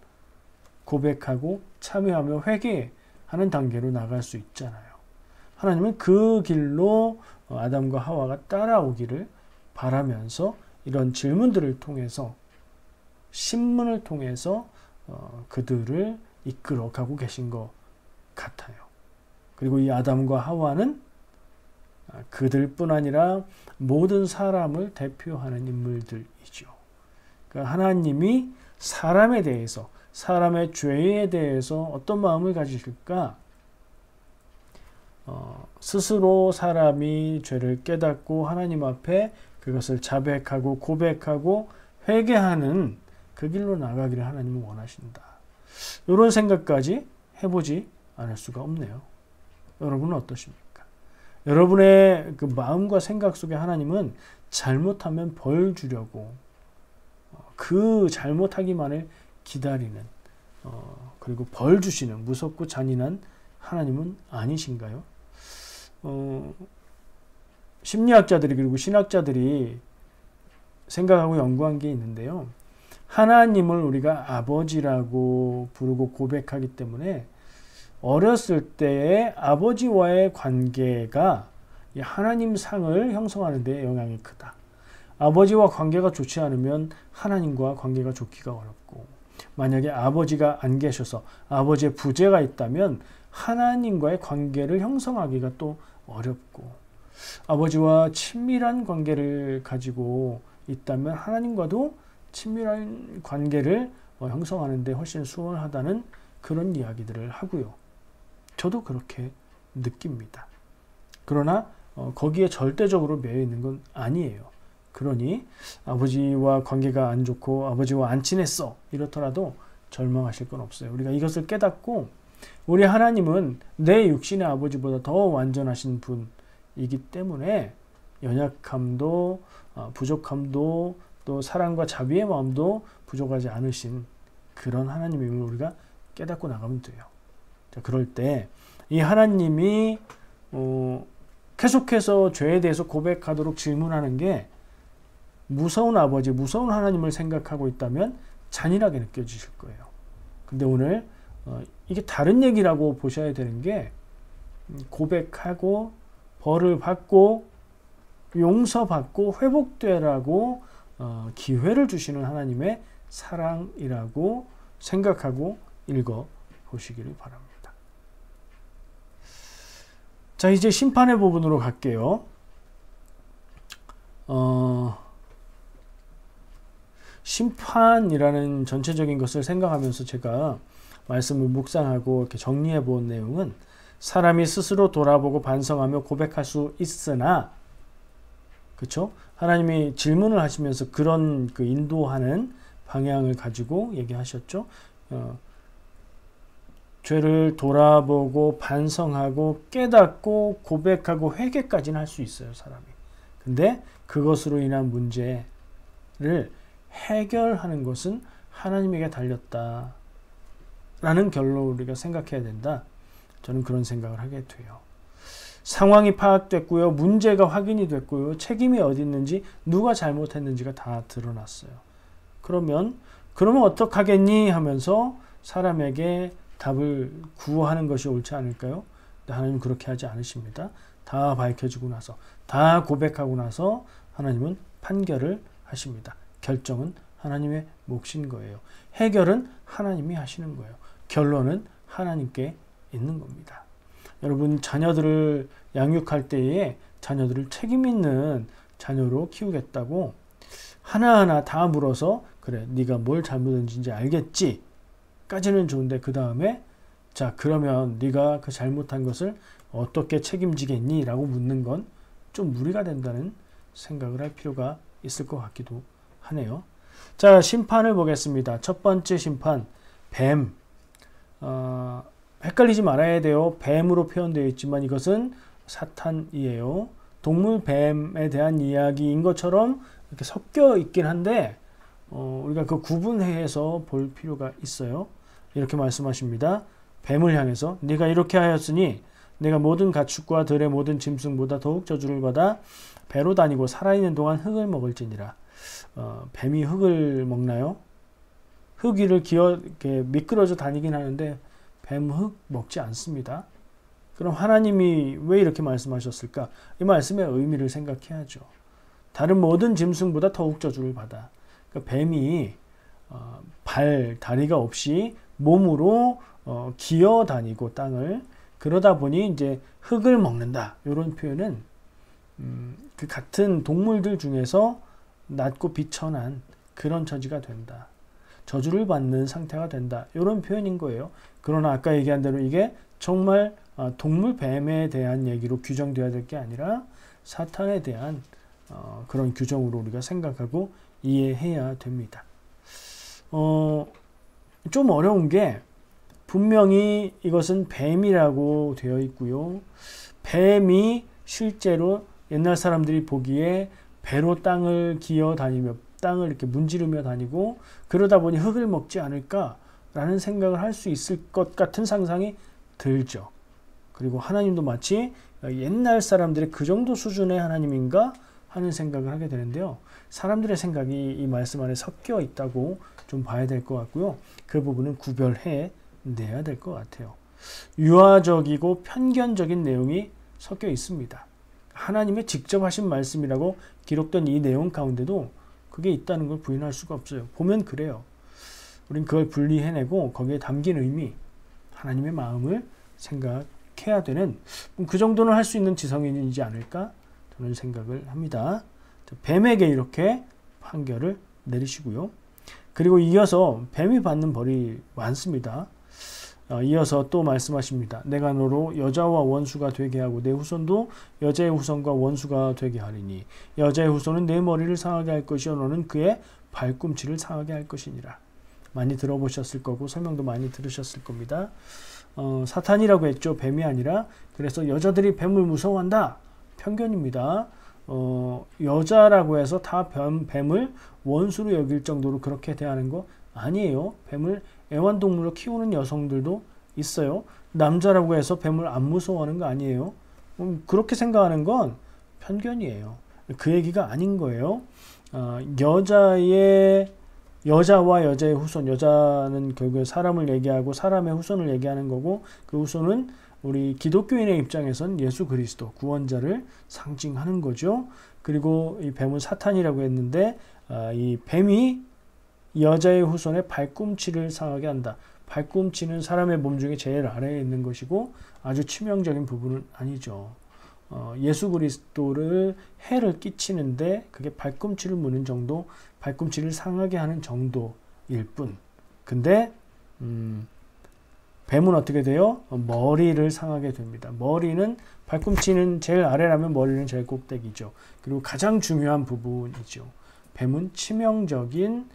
고백하고 참여하며 회개하는 단계로 나갈 수 있잖아요. 하나님은 그 길로 아담과 하와가 따라오기를 바라면서 이런 질문들을 통해서 신문을 통해서 그들을 이끌어 가고 계신 것 같아요. 그리고 이 아담과 하와는 그들뿐 아니라 모든 사람을 대표하는 인물들이죠. 그러니까 하나님이 사람에 대해서 사람의 죄에 대해서 어떤 마음을 가지실까? 스스로 사람이 죄를 깨닫고 하나님 앞에 그것을 자백하고 고백하고 회개하는 그 길로 나가기를 하나님은 원하신다. 이런 생각까지 해보지 않을 수가 없네요. 여러분은 어떠십니까? 여러분의 그 마음과 생각 속에 하나님은 잘못하면 벌 주려고 그 잘못하기만을 기다리는 그리고 벌 주시는 무섭고 잔인한 하나님은 아니신가요? 심리학자들이 그리고 신학자들이 생각하고 연구한 게 있는데요. 하나님을 우리가 아버지라고 부르고 고백하기 때문에 어렸을 때의 아버지와의 관계가 하나님 상을 형성하는 데 영향이 크다. 아버지와 관계가 좋지 않으면 하나님과 관계가 좋기가 어렵고 만약에 아버지가 안 계셔서 아버지의 부재가 있다면 하나님과의 관계를 형성하기가 또 어렵고 아버지와 친밀한 관계를 가지고 있다면 하나님과도 친밀한 관계를 형성하는 데 훨씬 수월하다는 그런 이야기들을 하고요. 저도 그렇게 느낍니다. 그러나 거기에 절대적으로 매여 있는 건 아니에요. 그러니 아버지와 관계가 안 좋고 아버지와 안 친했어 이렇더라도 절망하실 건 없어요. 우리가 이것을 깨닫고 우리 하나님은 내 육신의 아버지보다 더 완전하신 분이기 때문에 연약함도 부족함도 또 사랑과 자비의 마음도 부족하지 않으신 그런 하나님임을 우리가 깨닫고 나가면 돼요. 자, 그럴 때 이 하나님이 계속해서 죄에 대해서 고백하도록 질문하는 게 무서운 아버지, 무서운 하나님을 생각하고 있다면 잔인하게 느껴지실 거예요. 근데 오늘 이게 다른 얘기라고 보셔야 되는 게 고백하고 벌을 받고 용서받고 회복되라고 기회를 주시는 하나님의 사랑이라고 생각하고 읽어 보시기를 바랍니다. 자, 이제 심판의 부분으로 갈게요. 심판이라는 전체적인 것을 생각하면서 제가 말씀을 묵상하고 이렇게 정리해 본 내용은 사람이 스스로 돌아보고 반성하며 고백할 수 있으나, 그렇죠? 하나님이 질문을 하시면서 그런 그 인도하는 방향을 가지고 얘기하셨죠. 죄를 돌아보고 반성하고 깨닫고 고백하고 회개까지는 할 수 있어요, 사람이. 근데 그것으로 인한 문제를 해결하는 것은 하나님에게 달렸다 라는 결론을 우리가 생각해야 된다. 저는 그런 생각을 하게 돼요. 상황이 파악됐고요. 문제가 확인이 됐고요. 책임이 어디 있는지, 누가 잘못했는지가 다 드러났어요. 그러면 어떡하겠니 하면서 사람에게 답을 구하는 것이 옳지 않을까요? 근데 하나님은 그렇게 하지 않으십니다. 다 밝혀지고 나서, 다 고백하고 나서 하나님은 판결을 하십니다. 결정은 하나님의 몫인 거예요. 해결은 하나님이 하시는 거예요. 결론은 하나님께 있는 겁니다. 여러분, 자녀들을 양육할 때에 자녀들을 책임 있는 자녀로 키우겠다고 하나하나 다 물어서 그래, 네가 뭘 잘못했는지 알겠지? 까지는 좋은데 그 다음에 자, 그러면 네가 그 잘못한 것을 어떻게 책임지겠니? 라고 묻는 건 좀 무리가 된다는 생각을 할 필요가 있을 것 같기도 하네요. 자, 심판을 보겠습니다. 첫 번째 심판, 뱀. 헷갈리지 말아야 돼요. 뱀으로 표현되어 있지만 이것은 사탄이에요. 동물 뱀에 대한 이야기인 것처럼 이렇게 섞여 있긴 한데 우리가 그 구분해서 볼 필요가 있어요. 이렇게 말씀하십니다. 뱀을 향해서 네가 이렇게 하였으니 내가 모든 가축과 들의 모든 짐승보다 더욱 저주를 받아 배로 다니고 살아있는 동안 흙을 먹을지니라. 뱀이 흙을 먹나요? 흙 위를 이렇게 미끄러져 다니긴 하는데 뱀 흙 먹지 않습니다. 그럼 하나님이 왜 이렇게 말씀하셨을까? 이 말씀의 의미를 생각해야죠. 다른 모든 짐승보다 더욱 저주를 받아. 그러니까 뱀이 다리가 없이 몸으로 기어 다니고 땅을 그러다 보니 이제 흙을 먹는다. 이런 표현은 그 같은 동물들 중에서 낮고 비천한 그런 처지가 된다. 저주를 받는 상태가 된다. 이런 표현인 거예요. 그러나 아까 얘기한 대로 이게 정말 동물 뱀에 대한 얘기로 규정되어야 될 게 아니라 사탄에 대한 그런 규정으로 우리가 생각하고 이해해야 됩니다. 좀 어려운 게 분명히 이것은 뱀이라고 되어 있고요. 뱀이 실제로 옛날 사람들이 보기에 배로 땅을 기어 다니며 땅을 이렇게 문지르며 다니고 그러다 보니 흙을 먹지 않을까라는 생각을 할 수 있을 것 같은 상상이 들죠. 그리고 하나님도 마치 옛날 사람들의 그 정도 수준의 하나님인가 하는 생각을 하게 되는데요. 사람들의 생각이 이 말씀 안에 섞여 있다고 좀 봐야 될 것 같고요. 그 부분은 구별해 내야 될 것 같아요. 유아적이고 편견적인 내용이 섞여 있습니다. 하나님의 직접 하신 말씀이라고 기록된 이 내용 가운데도 그게 있다는 걸 부인할 수가 없어요. 보면 그래요. 우린 그걸 분리해내고 거기에 담긴 의미, 하나님의 마음을 생각해야 되는 그 정도는 할 수 있는 지성인이지 않을까 저는 생각을 합니다. 뱀에게 이렇게 판결을 내리시고요. 그리고 이어서 뱀이 받는 벌이 많습니다. 이어서 또 말씀하십니다. 내가 너로 여자와 원수가 되게 하고 내 후손도 여자의 후손과 원수가 되게 하리니 여자의 후손은 내 머리를 상하게 할 것이요 너는 그의 발꿈치를 상하게 할 것이니라. 많이 들어보셨을 거고 설명도 많이 들으셨을 겁니다. 사탄이라고 했죠. 뱀이 아니라. 그래서 여자들이 뱀을 무서워한다. 편견입니다. 여자라고 해서 다 뱀을 원수로 여길 정도로 그렇게 대하는 거 아니에요. 뱀을 애완동물로 키우는 여성들도 있어요. 남자라고 해서 뱀을 안 무서워하는 거 아니에요. 그렇게 생각하는 건 편견이에요. 그 얘기가 아닌 거예요. 여자와 여자의 후손, 여자는 결국에 사람을 얘기하고 사람의 후손을 얘기하는 거고 그 후손은 우리 기독교인의 입장에선 예수 그리스도 구원자를 상징하는 거죠. 그리고 이 뱀은 사탄이라고 했는데 이 뱀이 여자의 후손의 발꿈치를 상하게 한다. 발꿈치는 사람의 몸 중에 제일 아래에 있는 것이고 아주 치명적인 부분은 아니죠. 예수 그리스도를 해를 끼치는데 그게 발꿈치를 무는 정도, 발꿈치를 상하게 하는 정도일 뿐. 근데 뱀은 어떻게 돼요? 머리를 상하게 됩니다. 머리는 발꿈치는 제일 아래라면 머리는 제일 꼭대기죠. 그리고 가장 중요한 부분이죠. 뱀은 치명적인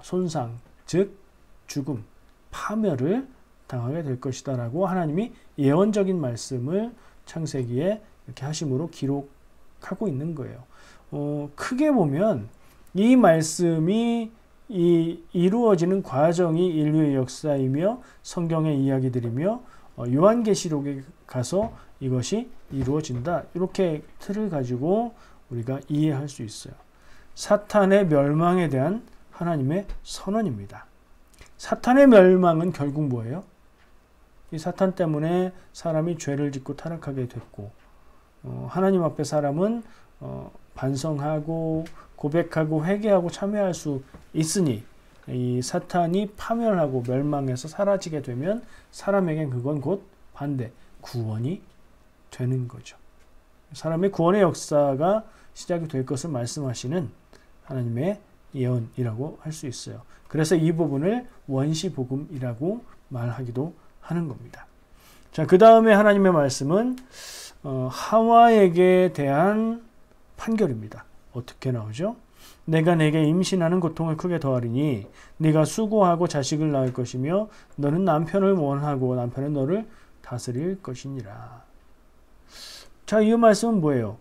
손상, 즉 죽음, 파멸을 당하게 될 것이다 라고 하나님이 예언적인 말씀을 창세기에 이렇게 하심으로 하고 있는 거예요. 크게 보면 이 말씀이 이루어지는 과정이 인류의 역사이며 성경의 이야기들이며 요한계시록에 가서 이것이 이루어진다. 이렇게 틀을 가지고 우리가 이해할 수 있어요. 사탄의 멸망에 대한 하나님의 선언입니다. 사탄의 멸망은 결국 뭐예요? 이 사탄 때문에 사람이 죄를 짓고 타락하게 됐고 하나님 앞에 사람은 반성하고 고백하고 회개하고 참여할 수 있으니 이 사탄이 파멸하고 멸망해서 사라지게 되면 사람에겐 그건 곧 반대 구원이 되는 거죠. 사람의 구원의 역사가 시작이 될 것을 말씀하시는 하나님의 예언이라고 할 수 있어요. 그래서 이 부분을 원시복음이라고 말하기도 하는 겁니다. 자, 그 다음에 하나님의 말씀은 하와에게 대한 판결입니다. 어떻게 나오죠? 내가 내게 임신하는 고통을 크게 더하리니 네가 수고하고 자식을 낳을 것이며 너는 남편을 원하고 남편은 너를 다스릴 것이니라. 자, 이 말씀은 뭐예요?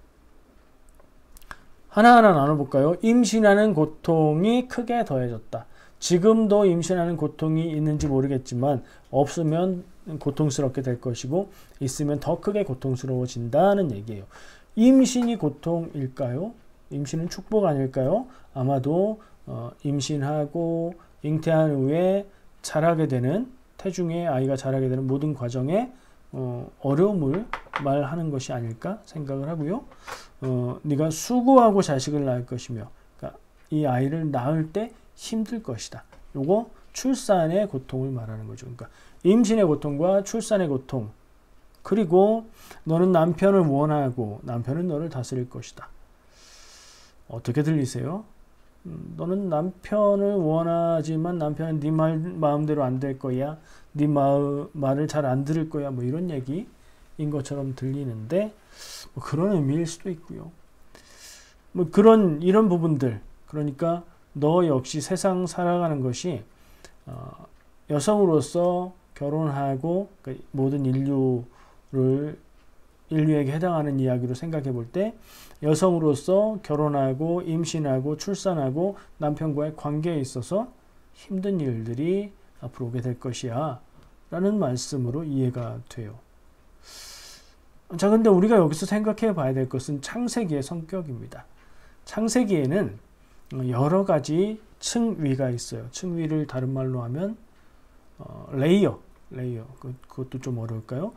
하나하나 나눠볼까요? 임신하는 고통이 크게 더해졌다. 지금도 임신하는 고통이 있는지 모르겠지만 없으면 고통스럽게 될 것이고 있으면 더 크게 고통스러워진다는 얘기예요. 임신이 고통일까요? 임신은 축복 아닐까요? 아마도 임신하고 잉태한 후에 자라게 되는 태중의 아이가 자라게 되는 모든 과정에 어려움을 말하는 것이 아닐까 생각을 하고요. 네가 수고하고 자식을 낳을 것이며 그러니까 이 아이를 낳을 때 힘들 것이다. 요거 출산의 고통을 말하는 거죠. 그러니까 임신의 고통과 출산의 고통 그리고 너는 남편을 원하고 남편은 너를 다스릴 것이다. 어떻게 들리세요? 너는 남편을 원하지만 남편은 네 마음대로 안 될 거야. 네 말을 잘 안 들을 거야. 뭐 이런 얘기인 것처럼 들리는데 뭐 그런 의미일 수도 있고요. 뭐 이런 부분들 그러니까 너 역시 세상 살아가는 것이 여성으로서 결혼하고 그러니까 모든 인류에게 해당하는 이야기로 생각해 볼 때 여성으로서 결혼하고 임신하고 출산하고 남편과의 관계에 있어서 힘든 일들이 앞으로 오게 될 것이야 라는 말씀으로 이해가 돼요. 자, 근데 우리가 여기서 생각해 봐야 될 것은 창세기의 성격입니다. 창세기에는 여러 가지 층위가 있어요. 층위를 다른 말로 하면 레이어 그것도 좀 어려울까요?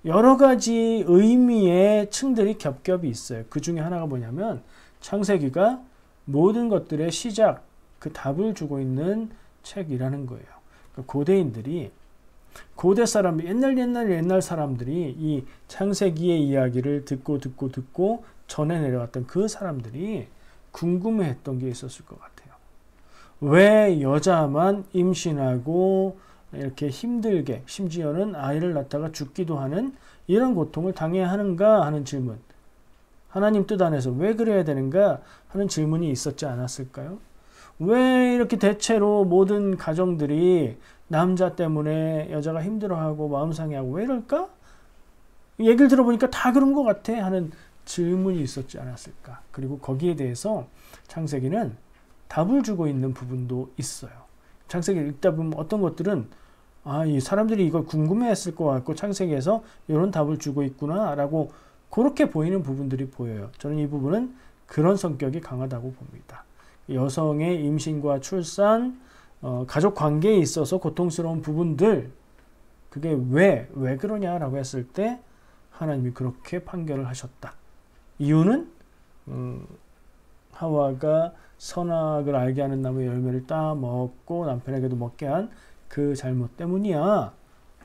여러 가지 의미의 층들이 겹겹이 있어요. 그 중에 하나가 뭐냐면 창세기가 모든 것들의 시작, 그 답을 주고 있는 책이라는 거예요. 그러니까 고대인들이 고대 사람, 옛날 사람들이 이 창세기의 이야기를 듣고 전해 내려왔던 그 사람들이 궁금해했던 게 있었을 것 같아요. 왜 여자만 임신하고 이렇게 힘들게 심지어는 아이를 낳다가 죽기도 하는 이런 고통을 당해야 하는가 하는 질문. 하나님 뜻 안에서 왜 그래야 되는가 하는 질문이 있었지 않았을까요? 왜 이렇게 대체로 모든 가정들이 남자 때문에 여자가 힘들어하고 마음 상해하고 왜 이럴까? 얘기를 들어보니까 다 그런 것 같아 하는 질문이 있었지 않았을까? 그리고 거기에 대해서 창세기는 답을 주고 있는 부분도 있어요. 창세기를 읽다 보면 어떤 것들은 이 사람들이 이걸 궁금해했을 것 같고 창세기에서 이런 답을 주고 있구나 라고 그렇게 보이는 부분들이 보여요. 저는 이 부분은 그런 성격이 강하다고 봅니다. 여성의 임신과 출산, 가족 관계에 있어서 고통스러운 부분들 그게 왜 그러냐라고 했을 때 하나님이 그렇게 판결을 하셨다. 이유는 하와가 선악을 알게 하는 나무의 열매를 따 먹고 남편에게도 먹게 한 그 잘못 때문이야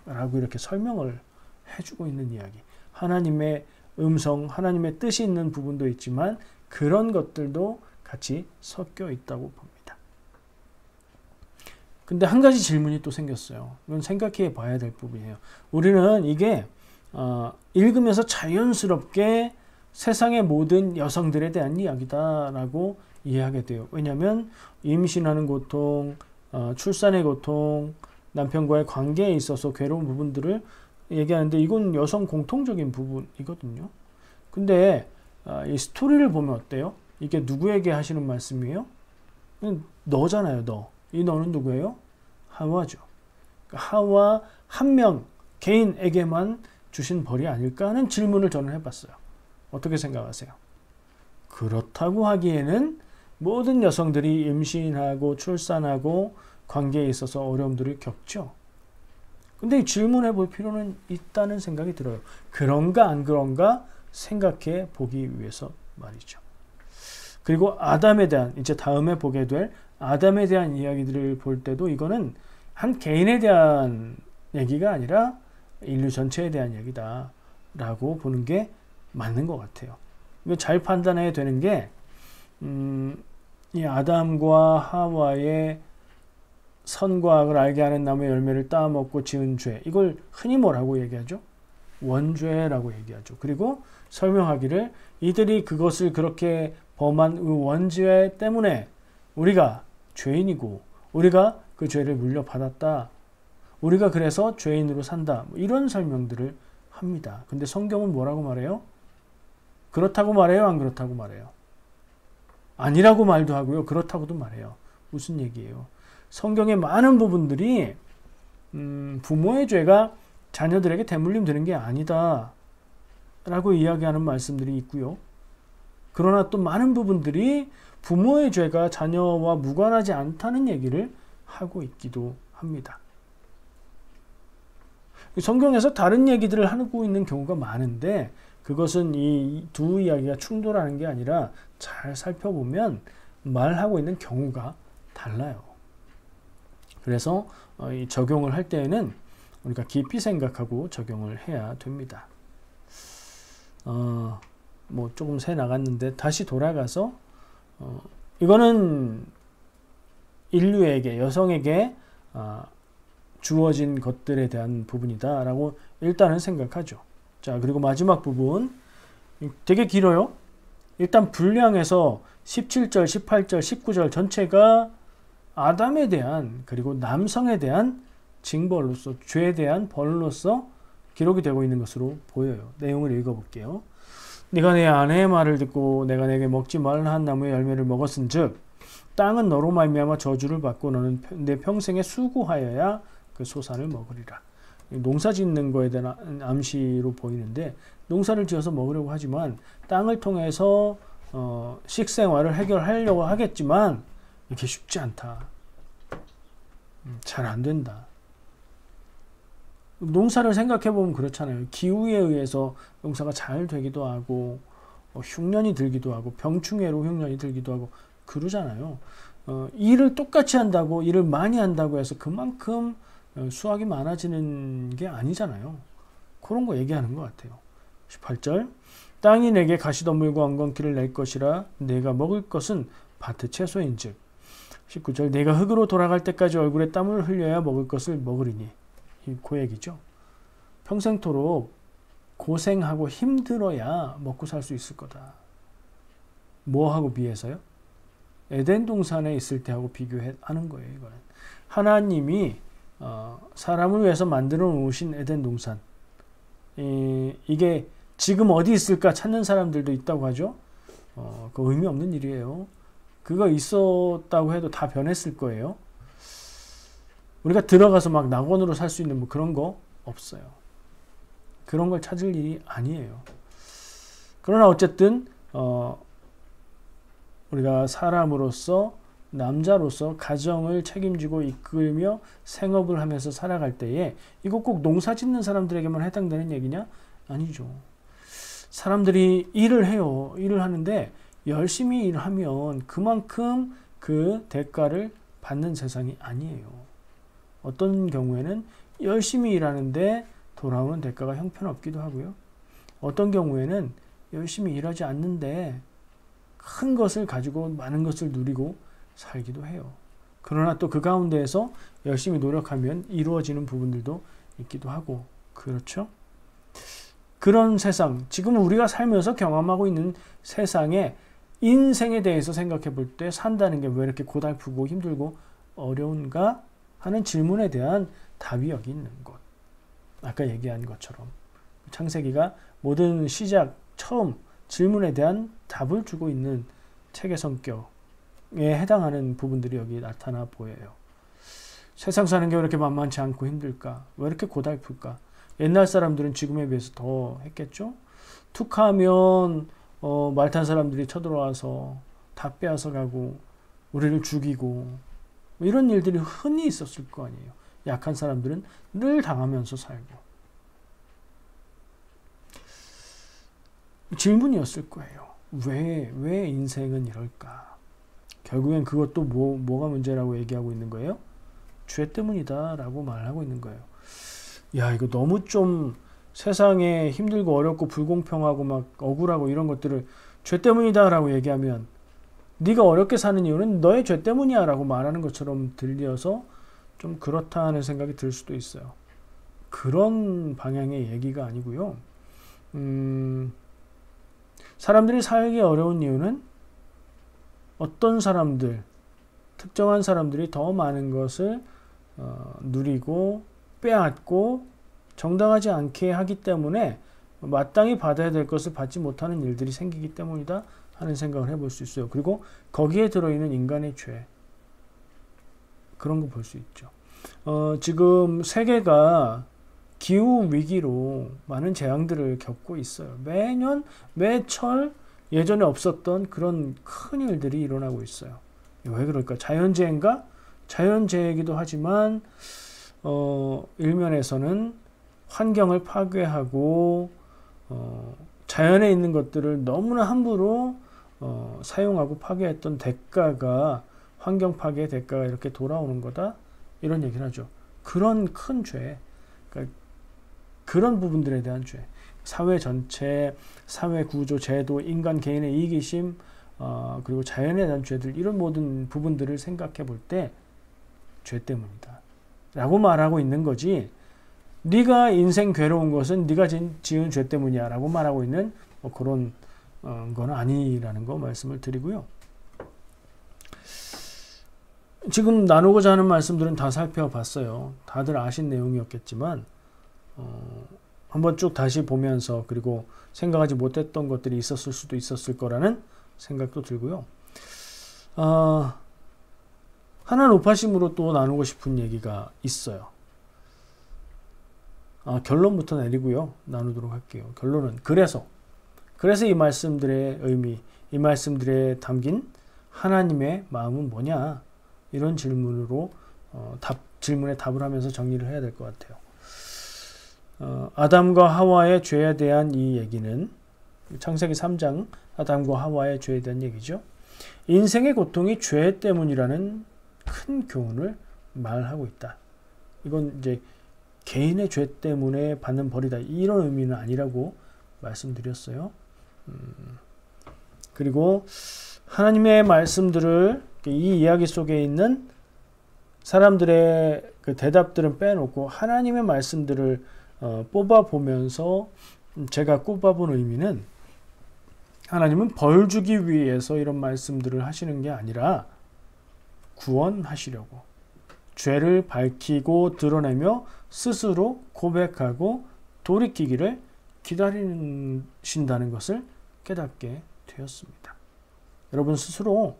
라고 이렇게 설명을 해주고 있는 이야기. 하나님의 음성, 하나님의 뜻이 있는 부분도 있지만 그런 것들도 같이 섞여 있다고 봅니다. 근데 한 가지 질문이 또 생겼어요. 이건 생각해 봐야 될 부분이에요. 우리는 이게 읽으면서 자연스럽게 세상의 모든 여성들에 대한 이야기다라고 이해하게 돼요. 왜냐하면 임신하는 고통, 출산의 고통, 남편과의 관계에 있어서 괴로운 부분들을 얘기하는데 이건 여성 공통적인 부분이거든요. 근데 이 스토리를 보면 어때요? 이게 누구에게 하시는 말씀이에요? 너잖아요, 너. 이 너는 누구예요? 하와죠. 그러니까 하와 한 명 개인에게만 주신 벌이 아닐까 하는 질문을 저는 해봤어요. 어떻게 생각하세요? 그렇다고 하기에는 모든 여성들이 임신하고 출산하고 관계에 있어서 어려움들을 겪죠. 근데 질문해 볼 필요는 있다는 생각이 들어요. 그런가 안 그런가 생각해 보기 위해서 말이죠. 그리고 아담에 대한, 이제 다음에 보게 될 아담에 대한 이야기들을 볼 때도 이거는 한 개인에 대한 얘기가 아니라 인류 전체에 대한 얘기다 라고 보는 게 맞는 것 같아요. 이거 잘 판단해야 되는 게 이 아담과 하와의 선과 악을 알게 하는 나무의 열매를 따먹고 지은 죄, 이걸 흔히 뭐라고 얘기하죠? 원죄라고 얘기하죠. 그리고 설명하기를 이들이 그것을 그렇게 범한 그 원죄 때문에 우리가 죄인이고 우리가 그 죄를 물려받았다. 우리가 그래서 죄인으로 산다. 이런 설명들을 합니다. 근데 성경은 뭐라고 말해요? 그렇다고 말해요? 안 그렇다고 말해요? 아니라고 말도 하고요. 그렇다고도 말해요. 무슨 얘기예요? 성경의 많은 부분들이 부모의 죄가 자녀들에게 대물림 되는 게 아니다 라고 이야기하는 말씀들이 있고요. 그러나 또 많은 부분들이 부모의 죄가 자녀와 무관하지 않다는 얘기를 하고 있기도 합니다. 성경에서 다른 얘기들을 하고 있는 경우가 많은데 그것은 이 두 이야기가 충돌하는 게 아니라 잘 살펴보면 말하고 있는 경우가 달라요. 그래서 이 적용을 할 때에는 우리가 깊이 생각하고 적용을 해야 됩니다. 뭐 조금 새 나갔는데 다시 돌아가서 이거는 인류에게, 여성에게 주어진 것들에 대한 부분이다 라고 일단은 생각하죠. 자, 그리고 마지막 부분 되게 길어요. 일단 분량에서 17절, 18절, 19절 전체가 아담에 대한, 그리고 남성에 대한 징벌로서, 죄에 대한 벌로서 기록이 되고 있는 것으로 보여요. 내용을 읽어볼게요. 네가 내 아내의 말을 듣고 내가 내게 먹지 말라 한 나무의 열매를 먹었은즉 땅은 너로 말미암아 저주를 받고 너는 내 평생에 수고하여야 그 소산을 먹으리라. 농사 짓는 거에 대한 암시로 보이는데 농사를 지어서 먹으려고 하지만 땅을 통해서 식생활을 해결하려고 하겠지만 이렇게 쉽지 않다. 잘 안 된다. 농사를 생각해 보면 그렇잖아요. 기후에 의해서 농사가 잘 되기도 하고 흉년이 들기도 하고 병충해로 흉년이 들기도 하고 그러잖아요. 일을 똑같이 한다고, 일을 많이 한다고 해서 그만큼 수확이 많아지는 게 아니잖아요. 그런 거 얘기하는 것 같아요. 18절 땅이 내게 가시덤불과 엉겅퀴를 낼 것이라 내가 먹을 것은 밭의 채소인즉 19절 내가 흙으로 돌아갈 때까지 얼굴에 땀을 흘려야 먹을 것을 먹으리니 그 얘기죠. 평생토록 고생하고 힘들어야 먹고 살 수 있을 거다. 뭐하고 비해서요? 에덴 동산에 있을 때하고 비교하는 거예요. 이거는 하나님이 사람을 위해서 만들어 놓으신 에덴 동산, 이게 지금 어디 있을까 찾는 사람들도 있다고 하죠. 그 의미 없는 일이에요. 그거 있었다고 해도 다 변했을 거예요. 우리가 들어가서 막 낙원으로 살 수 있는 뭐 그런 거 없어요. 그런 걸 찾을 일이 아니에요. 그러나 어쨌든 우리가 사람으로서, 남자로서 가정을 책임지고 이끌며 생업을 하면서 살아갈 때에 이거 꼭 농사 짓는 사람들에게만 해당되는 얘기냐? 아니죠. 사람들이 일을 해요. 일을 하는데 열심히 일하면 그만큼 그 대가를 받는 세상이 아니에요. 어떤 경우에는 열심히 일하는데 돌아오는 대가가 형편없기도 하고요. 어떤 경우에는 열심히 일하지 않는데 큰 것을 가지고 많은 것을 누리고 살기도 해요. 그러나 또 그 가운데에서 열심히 노력하면 이루어지는 부분들도 있기도 하고 그렇죠? 그런 세상, 지금 우리가 살면서 경험하고 있는 세상의 인생에 대해서 생각해 볼 때 산다는 게 왜 이렇게 고달프고 힘들고 어려운가 하는 질문에 대한 답이 여기 있는 것. 아까 얘기한 것처럼 창세기가 모든 시작, 처음 질문에 대한 답을 주고 있는 책의 성격에 해당하는 부분들이 여기 나타나 보여요. 세상 사는 게 왜 이렇게 만만치 않고 힘들까? 왜 이렇게 고달플까? 옛날 사람들은 지금에 비해서 더 했겠죠? 툭 하면 말 탄 사람들이 쳐들어와서 다 빼앗아 가고 우리를 죽이고 이런 일들이 흔히 있었을 거 아니에요. 약한 사람들은 늘 당하면서 살고. 질문이었을 거예요. 왜 인생은 이럴까? 결국엔 그것도 뭐가 문제라고 얘기하고 있는 거예요? 죄 때문이다 라고 말하고 있는 거예요. 야, 이거 너무 좀 세상에 힘들고 어렵고 불공평하고 막 억울하고 이런 것들을 죄 때문이다 라고 얘기하면 네가 어렵게 사는 이유는 너의 죄 때문이야 라고 말하는 것처럼 들려서 좀 그렇다 하는 생각이 들 수도 있어요. 그런 방향의 얘기가 아니고요. 사람들이 살기 어려운 이유는 어떤 사람들, 특정한 사람들이 더 많은 것을 누리고 빼앗고 정당하지 않게 하기 때문에 마땅히 받아야 될 것을 받지 못하는 일들이 생기기 때문이다 하는 생각을 해볼 수 있어요. 그리고 거기에 들어있는 인간의 죄, 그런 거 볼 수 있죠. 지금 세계가 기후 위기로 많은 재앙들을 겪고 있어요. 매년 매철 예전에 없었던 그런 큰 일들이 일어나고 있어요. 왜 그럴까? 자연재해인가? 자연재해이기도 하지만 일면에서는 환경을 파괴하고 자연에 있는 것들을 너무나 함부로 사용하고 파괴했던 대가가, 환경 파괴의 대가가 이렇게 돌아오는 거다, 이런 얘기를 하죠. 그런 큰 죄, 그러니까 그런 부분들에 대한 죄, 사회 전체, 사회 구조, 제도, 인간 개인의 이기심, 그리고 자연에 대한 죄들, 이런 모든 부분들을 생각해 볼 때 죄 때문이다 라고 말하고 있는 거지, 네가 인생 괴로운 것은 네가 지은 죄 때문이야 라고 말하고 있는 그런 건 아니라는 거 말씀을 드리고요. 지금 나누고자 하는 말씀들은 다 살펴봤어요. 다들 아신 내용이었겠지만 한번 쭉 다시 보면서, 그리고 생각하지 못했던 것들이 있었을 수도 있었을 거라는 생각도 들고요. 하나 높아심으로 또 나누고 싶은 얘기가 있어요. 결론부터 내리고요. 나누도록 할게요. 결론은 그래서 이 말씀들의 의미, 이 말씀들에 담긴 하나님의 마음은 뭐냐, 이런 질문으로 질문에 답을 하면서 정리를 해야 될 것 같아요. 아담과 하와의 죄에 대한 이 얘기는 창세기 3장 아담과 하와의 죄에 대한 얘기죠. 인생의 고통이 죄 때문이라는 큰 교훈을 말하고 있다. 이건 이제 개인의 죄 때문에 받는 벌이다, 이런 의미는 아니라고 말씀드렸어요. 그리고 하나님의 말씀들을, 이 이야기 속에 있는 사람들의 그 대답들은 빼놓고 하나님의 말씀들을 뽑아보면서 제가 꼽아본 의미는, 하나님은 벌 주기 위해서 이런 말씀들을 하시는 게 아니라 구원하시려고, 죄를 밝히고 드러내며 스스로 고백하고 돌이키기를 기다리신다는 것을 깨닫게 되었습니다. 여러분 스스로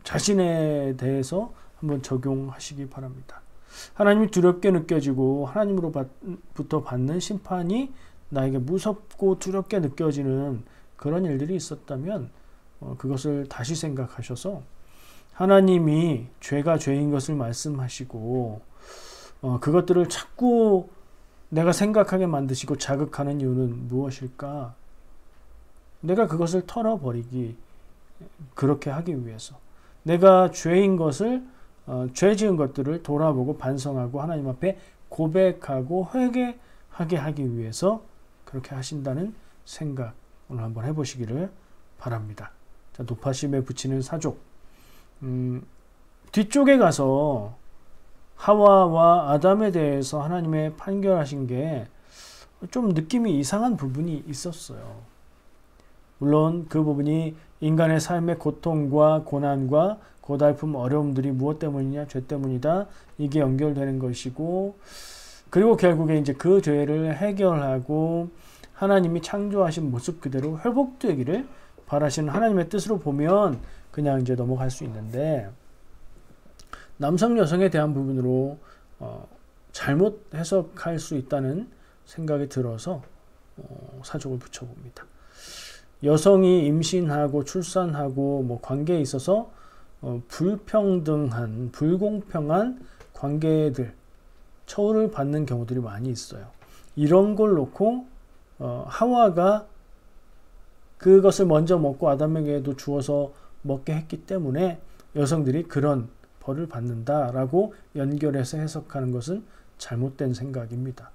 자신에 대해서 한번 적용하시기 바랍니다. 하나님이 두렵게 느껴지고 하나님으로부터 받는 심판이 나에게 무섭고 두렵게 느껴지는 그런 일들이 있었다면 그것을 다시 생각하셔서 하나님이 죄가 죄인 것을 말씀하시고 그것들을 자꾸 내가 생각하게 만드시고 자극하는 이유는 무엇일까? 내가 그것을 털어버리기, 그렇게 하기 위해서, 내가 죄인 것을, 죄 지은 것들을 돌아보고 반성하고 하나님 앞에 고백하고 회개하게 하기 위해서 그렇게 하신다는 생각 오늘 한번 해보시기를 바랍니다. 자, 높아심에 붙이는 사족. 뒤쪽에 가서 하와와 아담에 대해서 하나님의 판결하신 게 좀 느낌이 이상한 부분이 있었어요. 물론 그 부분이 인간의 삶의 고통과 고난과 고달픔, 어려움들이 무엇 때문이냐, 죄 때문이다, 이게 연결되는 것이고, 그리고 결국에 이제 그 죄를 해결하고 하나님이 창조하신 모습 그대로 회복되기를 바라시는 하나님의 뜻으로 보면 그냥 이제 넘어갈 수 있는데, 남성 여성에 대한 부분으로 잘못 해석할 수 있다는 생각이 들어서 사족을 붙여봅니다. 여성이 임신하고 출산하고 뭐 관계에 있어서 불평등한, 불공평한 관계들, 처우를 받는 경우들이 많이 있어요. 이런 걸 놓고 하와가 그것을 먼저 먹고 아담에게도 주어서 먹게 했기 때문에 여성들이 그런 벌을 받는다라고 연결해서 해석하는 것은 잘못된 생각입니다.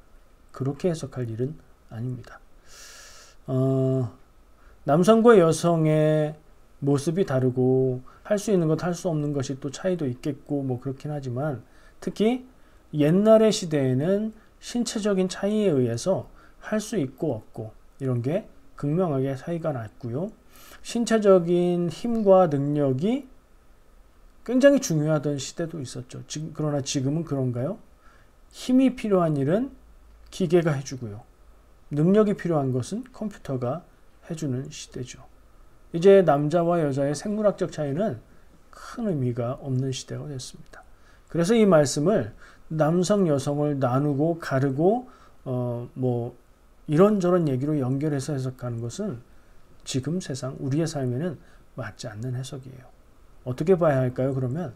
그렇게 해석할 일은 아닙니다. 남성과 여성의 모습이 다르고 할 수 있는 것, 할 수 없는 것이 또 차이도 있겠고 뭐 그렇긴 하지만, 특히 옛날의 시대에는 신체적인 차이에 의해서 할 수 있고 없고 이런 게 극명하게 차이가 났고요. 신체적인 힘과 능력이 굉장히 중요하던 시대도 있었죠. 그러나 지금은 그런가요? 힘이 필요한 일은 기계가 해주고요. 능력이 필요한 것은 컴퓨터가 해주는 시대죠. 이제 남자와 여자의 생물학적 차이는 큰 의미가 없는 시대가 됐습니다. 그래서 이 말씀을 남성, 여성을 나누고 가르고 뭐 이런저런 얘기로 연결해서 해석하는 것은 지금 세상 우리의 삶에는 맞지 않는 해석이에요. 어떻게 봐야 할까요? 그러면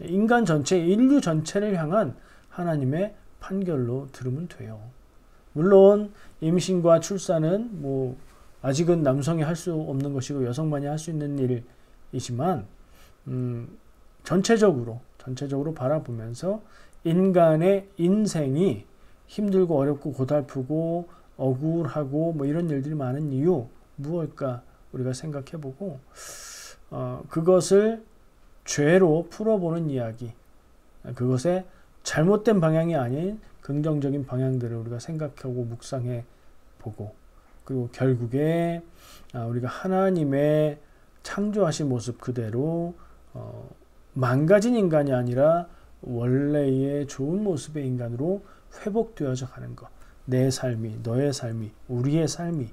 인간 전체, 인류 전체를 향한 하나님의 판결로 들으면 돼요. 물론 임신과 출산은 뭐 아직은 남성이 할 수 없는 것이고 여성만이 할 수 있는 일이지만 전체적으로 바라보면서 인간의 인생이 힘들고 어렵고 고달프고 억울하고 뭐 이런 일들이 많은 이유 무엇일까 우리가 생각해보고 그것을 죄로 풀어보는 이야기, 그것의 잘못된 방향이 아닌 긍정적인 방향들을 우리가 생각하고 묵상해 보고, 그리고 결국에 우리가 하나님의 창조하신 모습 그대로 망가진 인간이 아니라 원래의 좋은 모습의 인간으로 회복되어져 가는 것, 내 삶이, 너의 삶이, 우리의 삶이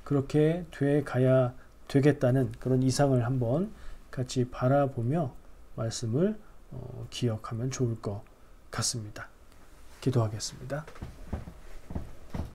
그렇게 돼 가야 되겠다는 그런 이상을 한번 같이 바라보며 말씀을 기억하면 좋을 것 같습니다. 기도하겠습니다.